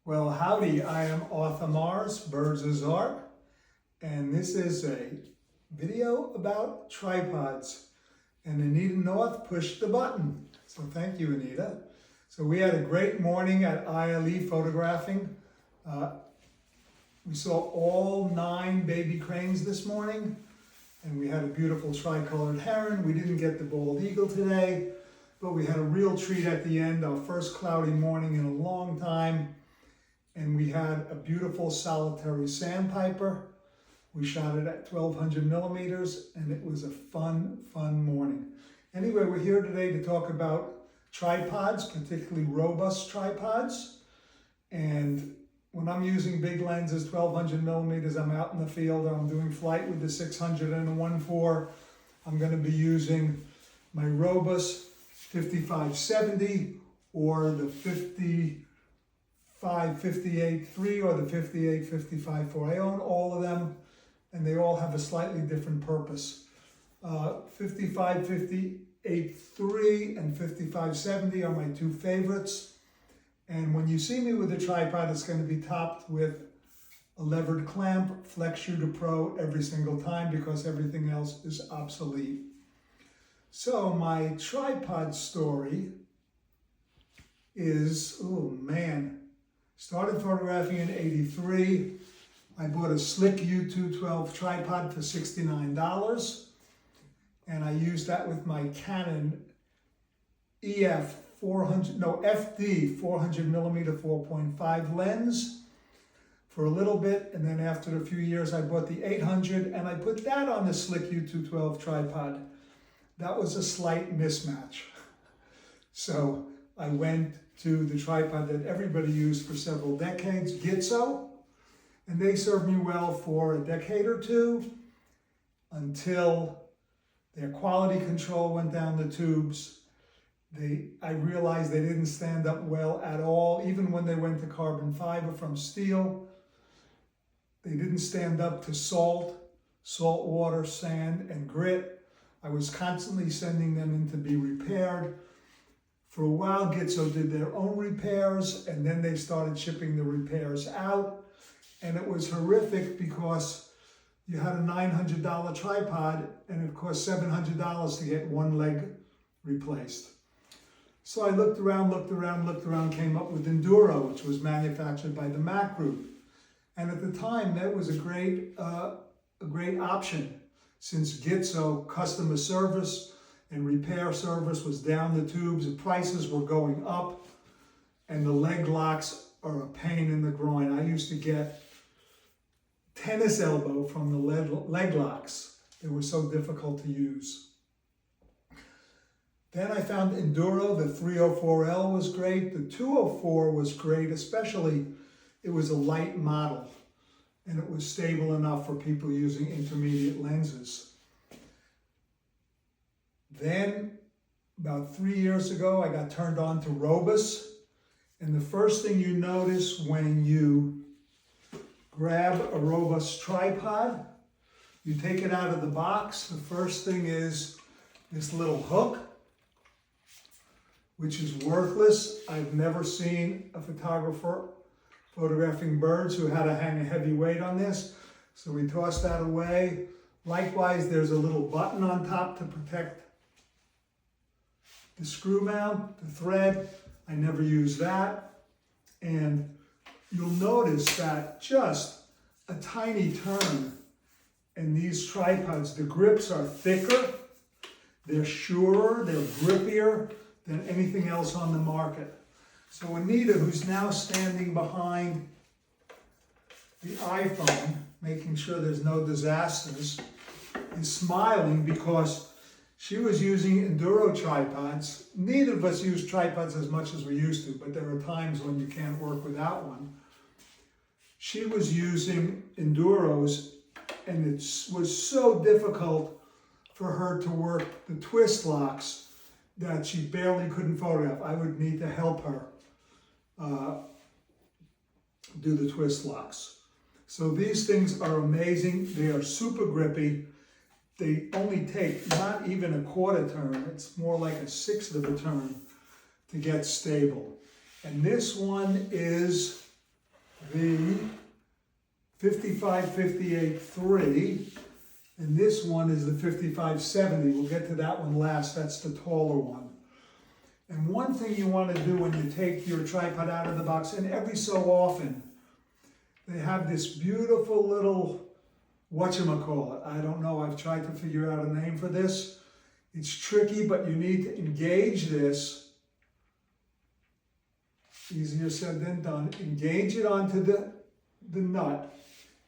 Well, howdy, I am Arthur Mars, Birds is Art, and this is a video about tripods. And Anita North pushed the button. So thank you, Anita. So we had a great morning at ILE photographing. We saw all 9 baby cranes this morning, and we had a beautiful tricolored heron. We didn't get the bald eagle today, but we had a real treat at the end, our first cloudy morning in a long time. And we had a beautiful solitary sandpiper. We shot it at 1200 millimeters, and it was a fun morning. Anyway, we're here today to talk about tripods, particularly Robus tripods. And when I'm using big lenses, 1200 millimeters, I'm out in the field, I'm doing flight with the 600 and the 1.4. I'm going to be using my Robus 5570 or the 55-58-3 or the 58-55-4. I own all of them, and they all have a slightly different purpose. 55-58-3 and 55-70 are my 2 favorites. And when you see me with a tripod, it's going to be topped with a levered clamp, Flex Shooter Pro every single time because everything else is obsolete. So my tripod story is, oh man, started photographing in '83. I bought a slick U212 tripod for $69, and I used that with my Canon FD 400 millimeter 4.5 lens for a little bit, and then after a few years I bought the 800 and I put that on the slick U212 tripod. That was a slight mismatch. So I went to the tripod that everybody used for several decades, Gitzo, and they served me well for a decade or two until their quality control went down the tubes. I realized they didn't stand up well at all. Even when they went to carbon fiber from steel, they didn't stand up to salt water, sand, and grit. I was constantly sending them in to be repaired. For a while, Gitzo did their own repairs, and then they started shipping the repairs out. And it was horrific because you had a $900 tripod, and it cost $700 to get one leg replaced. So I looked around, came up with Enduro, which was manufactured by the Mac Group. And at the time, that was a great option, since Gitzo customer service and repair service was down the tubes, the prices were going up, and the leg locks are a pain in the groin. I used to get tennis elbow from the leg locks. They were so difficult to use. Then I found Enduro. The 304L was great. The 204 was great, especially it was a light model, and it was stable enough for people using intermediate lenses. Then, about 3 years ago, I got turned on to Robus. And the first thing you notice when you grab a Robus tripod, you take it out of the box. The first thing is this little hook, which is worthless. I've never seen a photographer photographing birds who had to hang a heavy weight on this. So we tossed that away. Likewise, there's a little button on top to protect the screw mount, the thread. I never use that. And you'll notice that just a tiny turn in these tripods, the grips are thicker, they're surer, they're grippier than anything else on the market. So Anita, who's now standing behind the iPhone, making sure there's no disasters, is smiling because she was using Enduro tripods. Neither of us use tripods as much as we used to, but there are times when you can't work without one. She was using Enduros, and it was so difficult for her to work the twist locks that she barely couldn't photograph. I would need to help her do the twist locks. So these things are amazing. They are super grippy. They only take not even a quarter turn. It's more like a sixth of a turn to get stable. And this one is the 55-58-3, and this one is the 55-70. We'll get to that one last. That's the taller one. And one thing you want to do when you take your tripod out of the box, and every so often, they have this beautiful little, whatchamacallit, I don't know, I've tried to figure out a name for this. It's tricky, but you need to engage this. Easier said than done. Engage it onto the nut,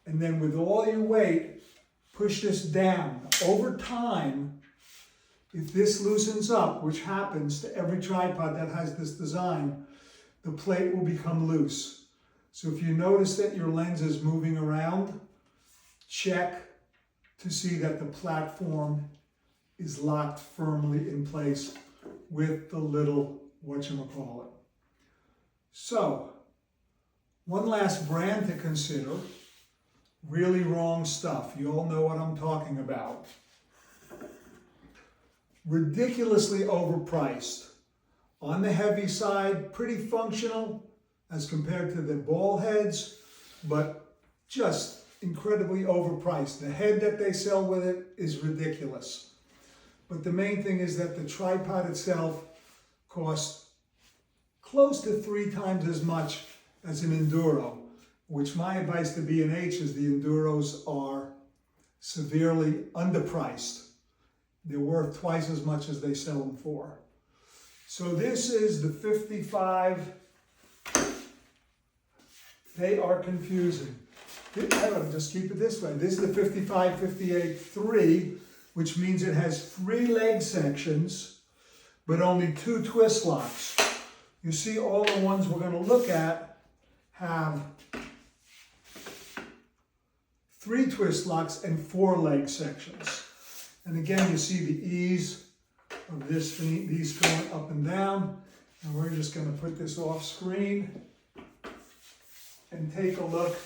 and then with all your weight, push this down. Over time, if this loosens up, which happens to every tripod that has this design, the plate will become loose. So if you notice that your lens is moving around, check to see that the platform is locked firmly in place with the little whatchamacallit. So, one last brand to consider, really wrong stuff. You all know what I'm talking about. Ridiculously overpriced. On the heavy side, pretty functional as compared to the ball heads, but just incredibly overpriced. The head that they sell with it is ridiculous. But the main thing is that the tripod itself costs close to 3 times as much as an Enduro, which my advice to B&H is the Enduros are severely underpriced. They're worth twice as much as they sell them for. So this is the 55. They are confusing. Just keep it this way. This is the 55-58-3, which means it has 3 leg sections, but only 2 twist locks. You see all the ones we're going to look at have 3 twist locks and 4 leg sections. And again, you see the ease of these going up and down. And we're just going to put this off screen and take a look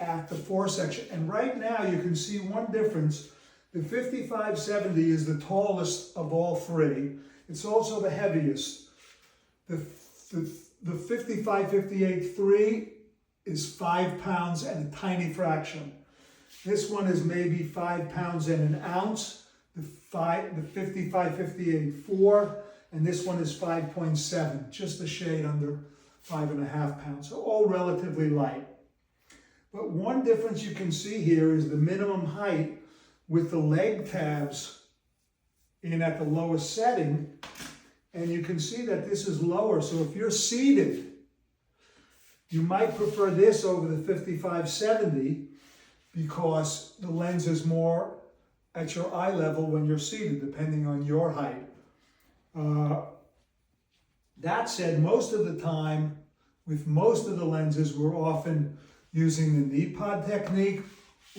at the 4 section. And right now you can see one difference. The 55-70 is the tallest of all 3. It's also the heaviest. The 55-58-3 is 5 pounds and a tiny fraction. This one is maybe 5 pounds and an ounce. The 55-58-4, and this one is 5.7, just a shade under 5.5 pounds. So all relatively light. But one difference you can see here is the minimum height with the leg tabs in at the lowest setting. And you can see that this is lower. So if you're seated, you might prefer this over the 55-70 because the lens is more at your eye level when you're seated, depending on your height. That said, most of the time, with most of the lenses, we're often using the knee pod technique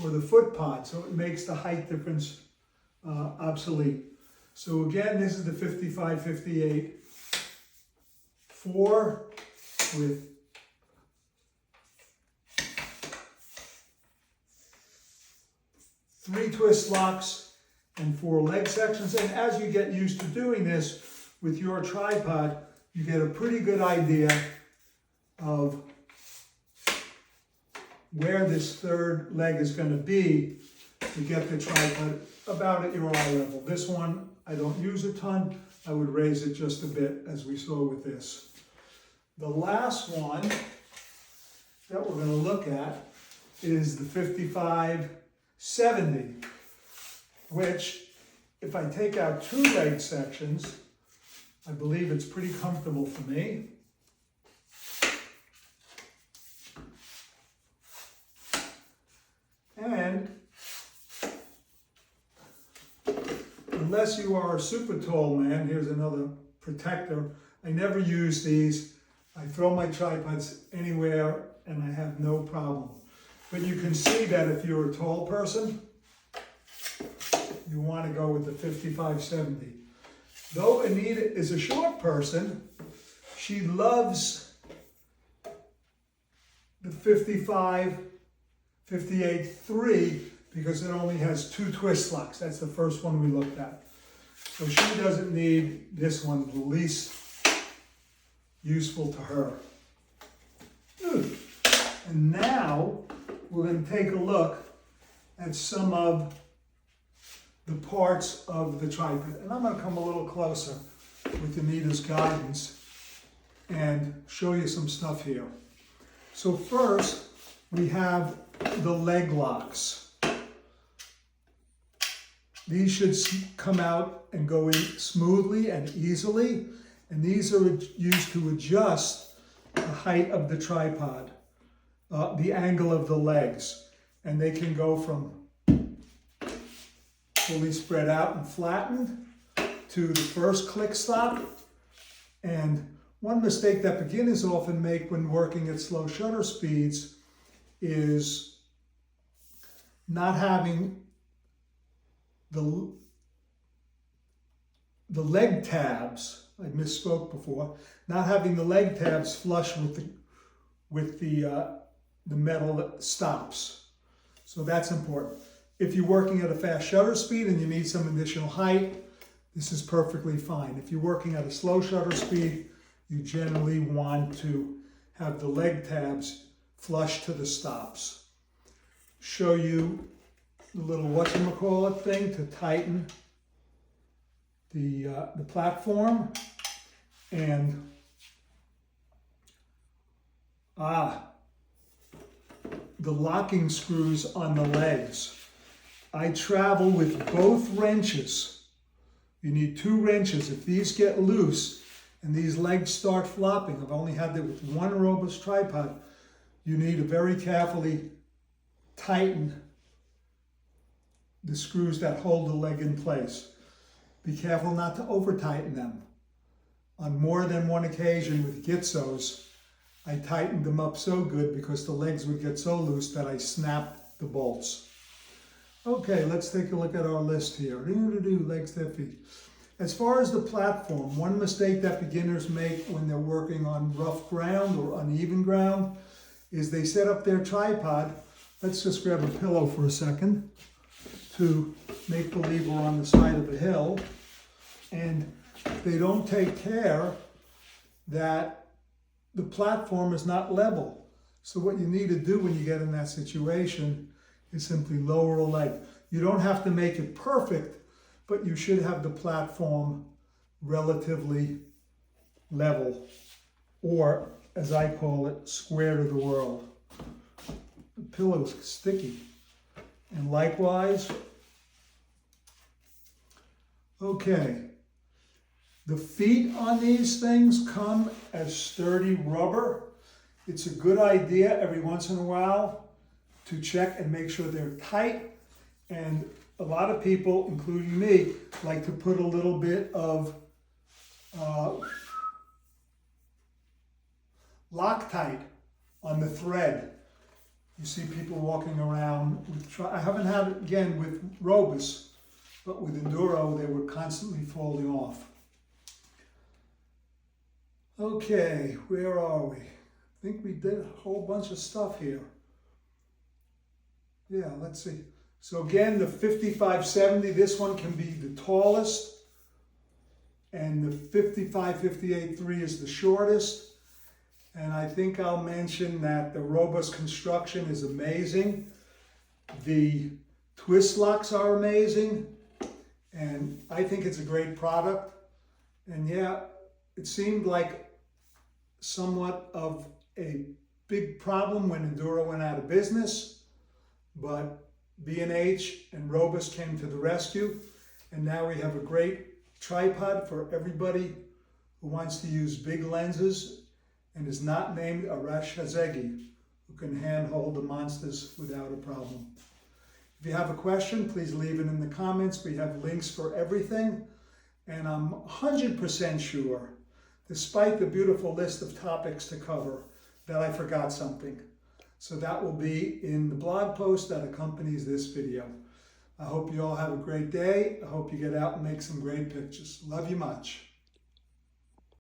or the foot pod, so it makes the height difference obsolete. So again, this is the 55-58-4 with 3 twist locks and 4 leg sections. And as you get used to doing this with your tripod, you get a pretty good idea of where this 3rd leg is going to be to get the tripod about at your eye level. This one, I don't use a ton. I would raise it just a bit, as we saw with this. The last one that we're going to look at is the 55-70, which, if I take out 2 leg sections, I believe it's pretty comfortable for me. And unless you are a super tall man, here's another protector. I never use these. I throw my tripods anywhere and I have no problem. But you can see that if you're a tall person, you want to go with the 55-70. Though Anita is a short person, she loves the 55-58-3 because it only has 2 twist locks. That's the first one we looked at. So she doesn't need this one, the least useful to her. And now we're going to take a look at some of the parts of the tripod. And I'm going to come a little closer with Anita's guidance and show you some stuff here. So first, we have the leg locks. These should come out and go in smoothly and easily. And these are used to adjust the height of the tripod, the angle of the legs. And they can go from fully spread out and flattened to the first click stop. And one mistake that beginners often make when working at slow shutter speeds is not having the leg tabs. I misspoke before. Not having the leg tabs flush with the metal stops. So that's important. If you're working at a fast shutter speed and you need some additional height, this is perfectly fine. If you're working at a slow shutter speed, you generally want to have the leg tabs flush to the stops. Show you the little whatchamacallit thing to tighten the platform. And the locking screws on the legs. I travel with both wrenches. You need 2 wrenches. If these get loose and these legs start flopping, I've only had that with one Robus tripod, you need to very carefully tighten the screws that hold the leg in place. Be careful not to over tighten them. On more than one occasion with Gitzos, I tightened them up so good because the legs would get so loose that I snapped the bolts. Okay, let's take a look at our list here. Legs, their feet. As far as the platform, one mistake that beginners make when they're working on rough ground or uneven ground is they set up their tripod. Let's just grab a pillow for a second to make believe we're on the side of a hill. And they don't take care that the platform is not level. So what you need to do when you get in that situation is simply lower a leg. You don't have to make it perfect, but you should have the platform relatively level, or as I call it, square to the world. The pillow is sticky. And likewise, okay, the feet on these things come as sturdy rubber. It's a good idea every once in a while to check and make sure they're tight. And a lot of people, including me, like to put a little bit of Loctite on the thread. You see people walking around with, I haven't had it again with Robus, but with Enduro, they were constantly falling off. Okay, where are we? I think we did a whole bunch of stuff here. Yeah, let's see. So again, the 5570, this one can be the tallest, and the 55-58-3 is the shortest. And I think I'll mention that the Robus construction is amazing. The twist locks are amazing, and I think it's a great product. And yeah, it seemed like somewhat of a big problem when Enduro went out of business, but B&H and Robus came to the rescue, and now we have a great tripod for everybody who wants to use big lenses and is not named Arash Hazegi, who can handhold the monsters without a problem. If you have a question, please leave it in the comments. We have links for everything, and I'm 100% sure, despite the beautiful list of topics to cover, that I forgot something. So that will be in the blog post that accompanies this video. I hope you all have a great day. I hope you get out and make some great pictures. Love you much.